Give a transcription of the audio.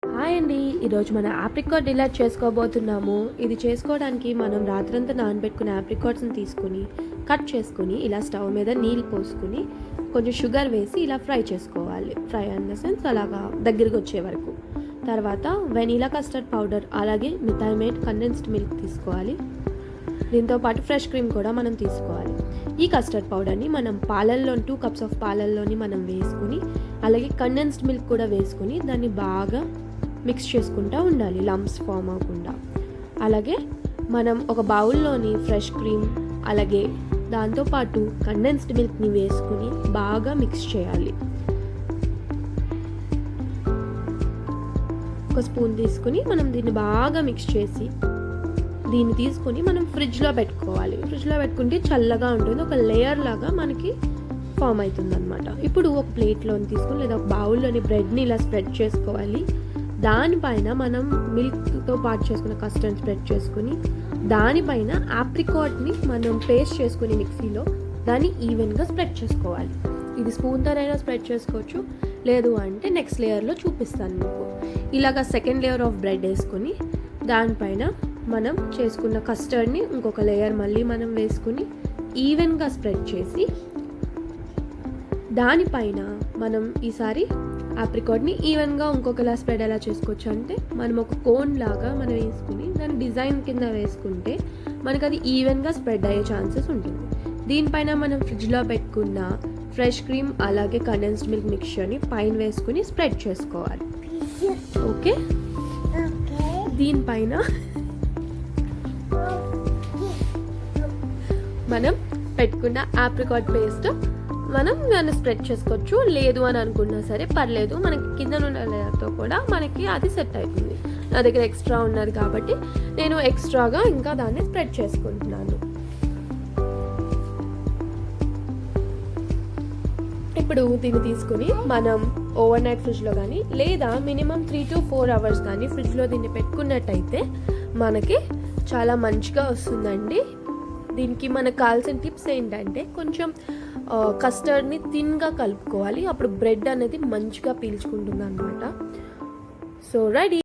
Hi అండి, ఈరోజు మన ఆప్రికాట్ డిలైట్ చేసుకోబోతున్నాము. ఇది చేసుకోవడానికి మనం రాత్రంతా నానబెట్టుకున్న ఆప్రికాట్స్ని తీసుకుని కట్ చేసుకుని ఇలా స్టవ్ మీద నీళ్ళు పోసుకుని కొంచెం షుగర్ వేసి ఇలా ఫ్రై చేసుకోవాలి. ఫ్రై ఇన్ ద సెన్స్ అలాగా దగ్గరికి వచ్చే వరకు. తర్వాత వెనీలా కస్టర్డ్ పౌడర్ అలాగే మిథైమేట్ కండెన్స్డ్ మిల్క్ తీసుకోవాలి. దీంతో పాటు ఫ్రెష్ క్రీమ్ కూడా మనం తీసుకోవాలి. ఈ కస్టర్డ్ పౌడర్ని మనం పాలల్లో 2 కప్స్ ఆఫ్ పాలల్లోని మనం వేసుకుని అలాగే కండెన్స్డ్ మిల్క్ కూడా వేసుకుని దాన్ని బాగా మిక్స్ చేసుకుంటూ ఉండాలి, లంప్స్ ఫామ్ అవ్వకుండా. అలాగే మనం ఒక బౌల్లోని ఫ్రెష్ క్రీమ్ అలాగే దాంతోపాటు కండెన్స్డ్ మిల్క్ని వేసుకుని బాగా మిక్స్ చేయాలి. ఒక స్పూన్ తీసుకుని మనం దీన్ని బాగా మిక్స్ చేసి దీన్ని తీసుకొని మనం ఫ్రిడ్జ్లో పెట్టుకోవాలి. ఫ్రిడ్జ్లో పెట్టుకుంటే చల్లగా ఉంటుంది, ఒక లేయర్ లాగా మనకి ఫామ్ అవుతుంది అనమాట. ఇప్పుడు ఒక ప్లేట్లోని తీసుకుని లేదా ఒక బౌల్లోని బ్రెడ్ని ఇలా స్ప్రెడ్ చేసుకోవాలి. దానిపైన మనం మిల్క్తో పాటు చేసుకున్న కస్టర్డ్ స్ప్రెడ్ చేసుకుని దానిపైన ఆప్రికాట్ని మనం పేస్ట్ చేసుకుని మిక్సీలో దాన్ని ఈవెన్గా స్ప్రెడ్ చేసుకోవాలి. ఇది స్పూన్తోనైనా స్ప్రెడ్ చేసుకోవచ్చు, లేదు అంటే నెక్స్ట్ లేయర్లో చూపిస్తాను మీకు. ఇలాగ సెకండ్ లేయర్ ఆఫ్ బ్రెడ్ వేసుకొని దానిపైన మనం చేసుకున్న కస్టర్డ్ని ఇంకొక లేయర్ మళ్ళీ మనం వేసుకుని ఈవెన్గా స్ప్రెడ్ చేసి దానిపైన మనం ఈసారి ఆప్రికాట్ని ఈవెన్గా ఇంకొకలా స్ప్రెడ్ ఎలా చేసుకోవచ్చు అంటే మనం ఒక కోన్ లాగా మనం వేసుకుని దాన్ని డిజైన్ కింద వేసుకుంటే మనకు అది ఈవెన్గా స్ప్రెడ్ అయ్యే ఛాన్సెస్ ఉంటుంది. దీనిపైన మనం ఫ్రిడ్జ్లో పెట్టుకున్న ఫ్రెష్ క్రీమ్ అలాగే కండెన్స్డ్ మిల్క్ మిక్చర్ని పైన వేసుకుని స్ప్రెడ్ చేసుకోవాలి. ఓకే, దీనిపైన మనం పెట్టుకున్న ఆప్రికాట్ పేస్ట్ మనం దాన్ని స్ప్రెడ్ చేసుకోవచ్చు, లేదు అని అనుకున్నా సరే పర్లేదు. మనకి కింద ఉన్న లేయర్తో కూడా మనకి అది సెట్ అవుతుంది. నా దగ్గర ఎక్స్ట్రా ఉన్నది కాబట్టి నేను ఎక్స్ట్రాగా ఇంకా దాన్ని స్ప్రెడ్ చేసుకుంటున్నాను. ఇప్పుడు దీన్ని తీసుకుని మనం ఓవర్ నైట్ ఫ్రిడ్జ్లో కానీ లేదా మినిమం 3 to 4 hours కానీ ఫ్రిడ్జ్లో దీన్ని పెట్టుకున్నట్టయితే మనకి చాలా మంచిగా వస్తుందండి. దీనికి మనకు కావాల్సిన టిప్స్ ఏంటంటే కొంచెం కస్టర్డ్ని థిన్గా కలుపుకోవాలి, అప్పుడు బ్రెడ్ అనేది మంచిగా పీల్చుకుంటుంది అనమాట. So ready.